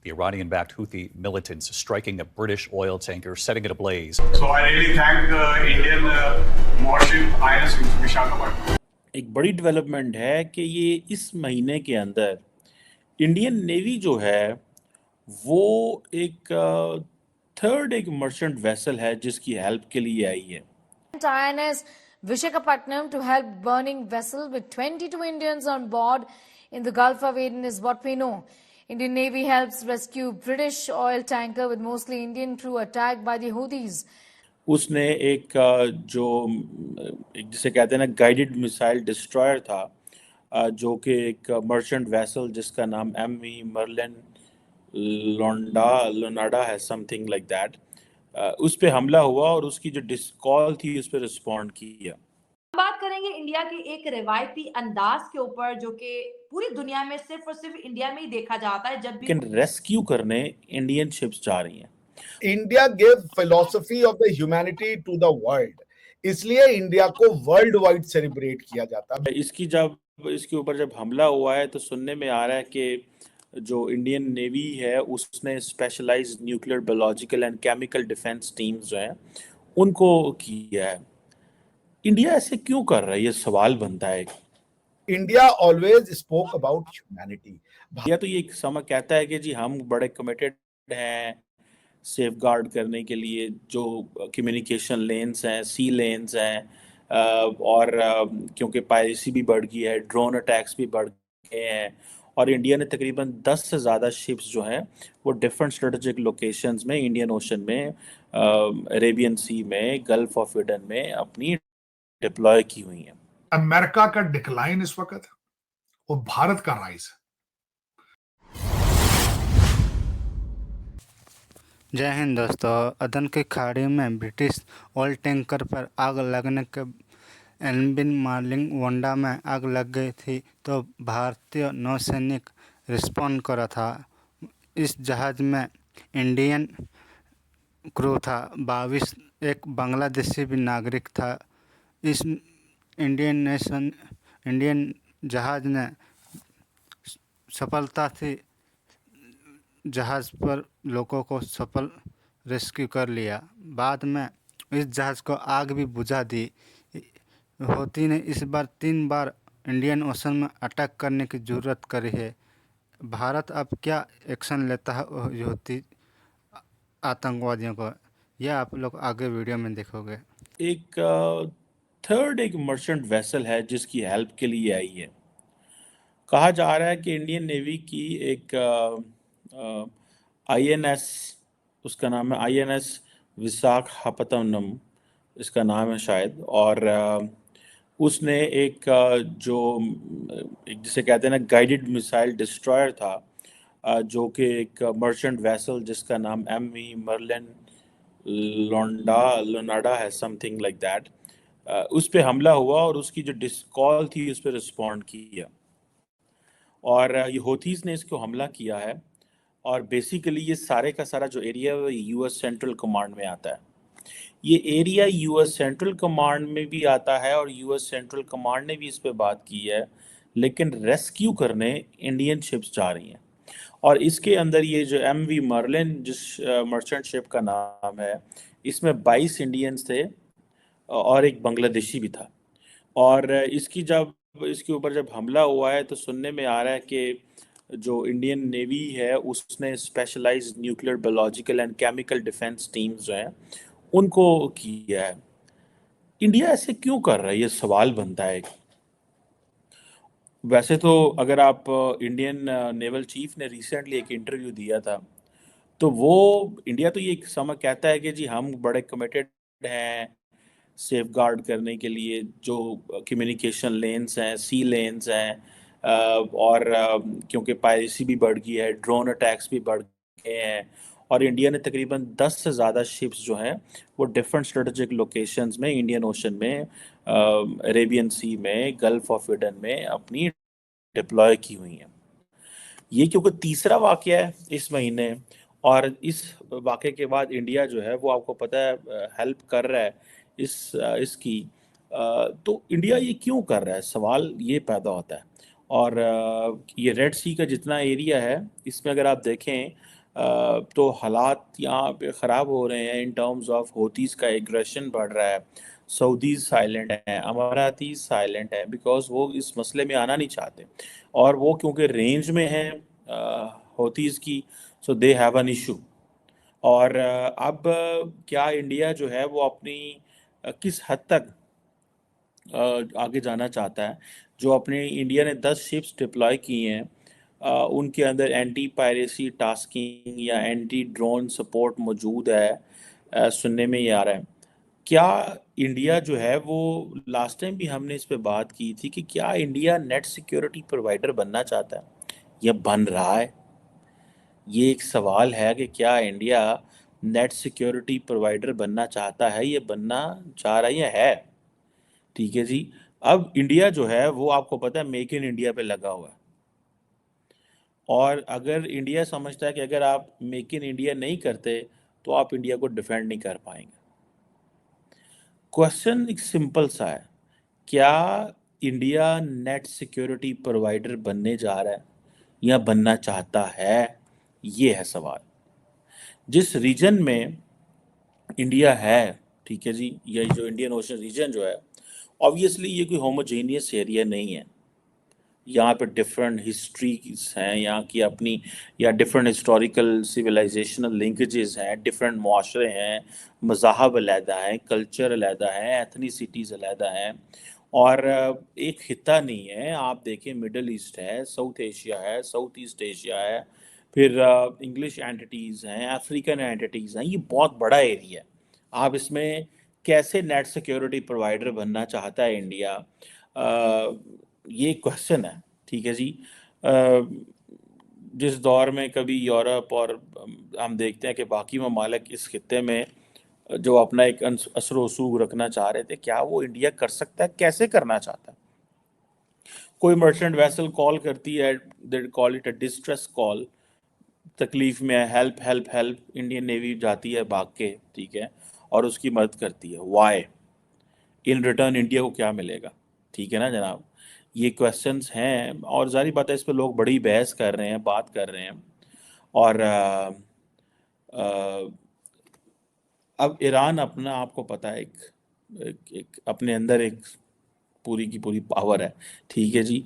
The Iranian-backed Houthi militants striking a British oil tanker, setting it ablaze. So I really thank the Indian warship INS Visakhapatnam. एक बड़ी development है कि ये इस महीने के अंदर इंडियन नेवी जो है वो एक थर्ड एक मर्चेंट वेसल है जिसकी हेल्प के लिए आई है। INS Visakhapatnam to help burning vessel with 22 Indians on board in the Gulf of Aden is what we know. Indian Navy helps rescue British oil tanker with mostly Indian crew attacked by the Houthis. उसने एक जो एक जिसे कहते हैं ना guided missile destroyer था, जो कि एक मर्चेंट वेसल जिसका नाम MV मर्लिन लोनाडा है, समथिंग लाइक दैट, उस पे हमला हुआ और उसकी जो कॉल थी उस पर रिस्पॉन्ड किया। बात करेंगे इंडिया के एक रिवायती अंदाज के ऊपर जो कि पूरी दुनिया में सिर्फ और सिर्फ इंडिया में ही देखा जाता है। जब भी रेस्क्यू करने इंडियन शिप्स जा रही हैं। India give philosophy of the humanity to the world, इसलिए इंडिया को वर्ल्ड वाइड सेलिब्रेट किया जाता है। इसके ऊपर जब हमला हुआ है तो सुनने में आ रहा है कि जो इंडियन नेवी है उसने specialised nuclear, biological and chemical defence teams जो हैं उनको किया है। इंडिया ऐसे क्यों कर रहा है, ये सवाल बनता है। India always spoke about humanity. India तो ये समय कहता है कि जी हम बड़े कमिटेड हैं सेफ गार्ड करने के लिए, जो कम्युनिकेशन लेन्स हैं, सी लेन्स हैं, और क्योंकि पायरेसी भी बढ़ गई है, ड्रोन अटैक्स भी बढ़ गए हैं, और इंडिया ने तकरीबन 10 से ज़्यादा शिप्स जो हैं वो डिफरेंट स्ट्रेटेजिक लोकेशंस में, इंडियन ओशन में, अरेबियन सी में, गल्फ ऑफ एडन में अपनी डिप्लॉय की हुई हैं। अमेरिका का डिक्लाइन इस वक्त और भारत का राइज। जय हिंद दोस्तों। अदन की खाड़ी में ब्रिटिश ऑयल टैंकर पर आग लगने के एनबिन मार्लिन वोंडा में आग लग गई थी तो भारतीय नौसैनिक रिस्पॉन्ड करा था। इस जहाज़ में इंडियन क्रू था, 22 एक बांग्लादेशी भी नागरिक था। इस इंडियन जहाज़ ने सफलता से जहाज़ पर लोगों को सफल रेस्क्यू कर लिया। बाद में इस जहाज़ को आग भी बुझा दी। हौथी ने इस बार 3 बार इंडियन ओशन में अटैक करने की ज़रूरत करी है। भारत अब क्या एक्शन लेता है हौथी आतंकवादियों को, यह आप लोग आगे वीडियो में देखोगे। एक थर्ड एक मर्चेंट वेसल है जिसकी हेल्प के लिए आई है। कहा जा रहा है कि इंडियन नेवी की एक INS, उसका नाम है INS विशाखापत्तनम, इसका नाम है शायद, और उसने एक जो एक जिसे कहते हैं ना गाइडेड मिसाइल डिस्ट्रॉयर था, जो कि एक मर्चेंट वेसल जिसका नाम MV मर्लिन लोनाडा है, समथिंग लाइक दैट, उस पे हमला हुआ और उसकी जो कॉल थी उस पर रिस्पॉन्ड किया। और ये हौथीज़ ने इसको हमला किया है, और बेसिकली ये सारे का सारा जो एरिया है US सेंट्रल कमांड में आता है। ये एरिया US सेंट्रल कमांड में भी आता है और US सेंट्रल कमांड ने भी इस पे बात की है, लेकिन रेस्क्यू करने इंडियन शिप्स जा रही हैं। और इसके अंदर ये जो MV मर्लिन जिस मर्चेंट शिप का नाम है, इसमें 22 इंडियंस थे और एक बांग्लादेशी भी था। और इसके ऊपर जब हमला हुआ है तो सुनने में आ रहा है कि जो इंडियन नेवी है उसने specialised nuclear, biological and chemical defence teams जो हैं उनको किया है। इंडिया ऐसे क्यों कर रहा है, ये सवाल बनता है। वैसे तो अगर आप इंडियन नेवल चीफ ने रिसेंटली एक इंटरव्यू दिया था तो वो इंडिया तो ये समय कहता है कि जी हम बड़े कमिटेड हैं सेफ गार्ड करने के लिए, जो कम्युनिकेशन लेन्स हैं, सी लेन्स हैं, और क्योंकि पायरेसी भी बढ़ गई है, ड्रोन अटैक्स भी बढ़ गए हैं, और इंडिया ने तकरीबन 10 से ज़्यादा शिप्स जो हैं वो डिफरेंट स्ट्रेटेजिक लोकेशंस में, इंडियन ओशन में, अरेबियन सी में, गल्फ ऑफ एडन में अपनी डिप्लॉय की हुई हैं। ये क्योंकि तीसरा वाक़या है इस महीने, और इस वाक़े के बाद इंडिया जो है वो आपको पता है हेल्प कर रहा है इसकी, तो इंडिया ये क्यों कर रहा है, सवाल ये पैदा होता है। और ये रेड सी का जितना एरिया है इसमें अगर आप देखें तो हालात यहाँ पे ख़राब हो रहे हैं इन टर्म्स ऑफ होतीज़ का एग्रेशन बढ़ रहा है, सऊदीज़ साइलेंट हैं, अमारातीज़ साइलेंट है बिकॉज वो इस मसले में आना नहीं चाहते और वो क्योंकि रेंज में हैं होतीज़ की, सो दे हैव एन इशू। और अब क्या इंडिया जो है वो अपनी किस हद तक आगे जाना चाहता है। जो अपने इंडिया ने 10 शिप्स डिप्लॉय की हैं उनके अंदर एंटी पायरेसी टास्किंग या एंटी ड्रोन सपोर्ट मौजूद है, सुनने में ये आ रहा है। क्या इंडिया जो है वो, लास्ट टाइम भी हमने इस पे बात की थी कि क्या इंडिया नेट सिक्योरिटी प्रोवाइडर बनना चाहता है या बन रहा है? ये एक सवाल है कि क्या इंडिया नेट सिक्योरिटी प्रोवाइडर बनना चाहता है, ये बनना चाह रहा है या है? ठीक है जी। अब इंडिया जो है वो आपको पता है मेक इन इंडिया पे लगा हुआ है और अगर इंडिया समझता है कि अगर आप मेक इन इंडिया नहीं करते तो आप इंडिया को डिफेंड नहीं कर पाएंगे। क्वेश्चन एक सिंपल सा है, क्या इंडिया नेट सिक्योरिटी प्रोवाइडर बनने जा रहा है या बनना चाहता है? ये है सवाल। जिस रीजन में इंडिया है, ठीक है जी, ये जो इंडियन ओशन रीजन जो है, ऑब्वियसली ये कोई होमोजेनियस एरिया नहीं है। यहाँ पे डिफरेंट हिस्ट्रीज हैं यहाँ की अपनी, या डिफरेंट हिस्टोरिकल सिविलाइजेशनल लिंकेजेस हैं, डिफरेंट माशरे हैं, मज़ाहब अलहदा हैं, कल्चर अलहदा है, एथनिसिटीज़ अलहदा हैं और एक खिता नहीं है। आप देखें मिडल ईस्ट है, साउथ एशिया है, साउथ ईस्ट एशिया है, फिर इंग्लिश एंटिटीज़ हैं, अफ्रीकन एंटिटीज़ हैं, ये बहुत बड़ा एरिया है। आप इसमें कैसे नेट सिक्योरिटी प्रोवाइडर बनना चाहता है इंडिया, ये क्वेश्चन है। ठीक है जी। जिस दौर में कभी यूरोप और हम देखते हैं कि बाकी ममालिक इस खित्ते में जो अपना एक असर वसूग रखना चाह रहे थे, क्या वो इंडिया कर सकता है? कैसे करना चाहता है? कोई मर्चेंट वेसल कॉल करती है, they call it a distress call, तकलीफ में है, help help help, Indian navy जाती है भाग के, ठीक है, और उसकी मदद करती है। वाई? इन रिटर्न इंडिया को क्या मिलेगा? ठीक है ना जनाब, ये क्वेश्चंस हैं और जारी बात है इस पे लोग बड़ी बहस कर रहे हैं, बात कर रहे हैं। और अब ईरान अपना, आपको पता है, एक अपने अंदर एक पूरी की पूरी पावर है। ठीक है जी।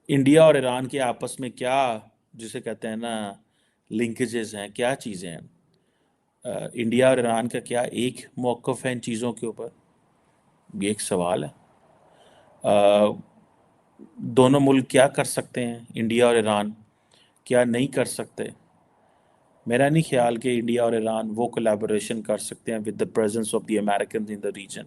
इंडिया और ईरान के आपस में क्या, जिसे कहते हैं ना, लिंकेजेस हैं, क्या चीज़ें हैं? इंडिया और ईरान का क्या एक मौक़िफ़ है इन चीज़ों के ऊपर? ये एक सवाल है। दोनों मुल्क क्या कर सकते हैं, इंडिया और ईरान क्या नहीं कर सकते? मेरा नहीं ख्याल कि इंडिया और ईरान वो कोलैबोरेशन कर सकते हैं with the presence of the American in the reason.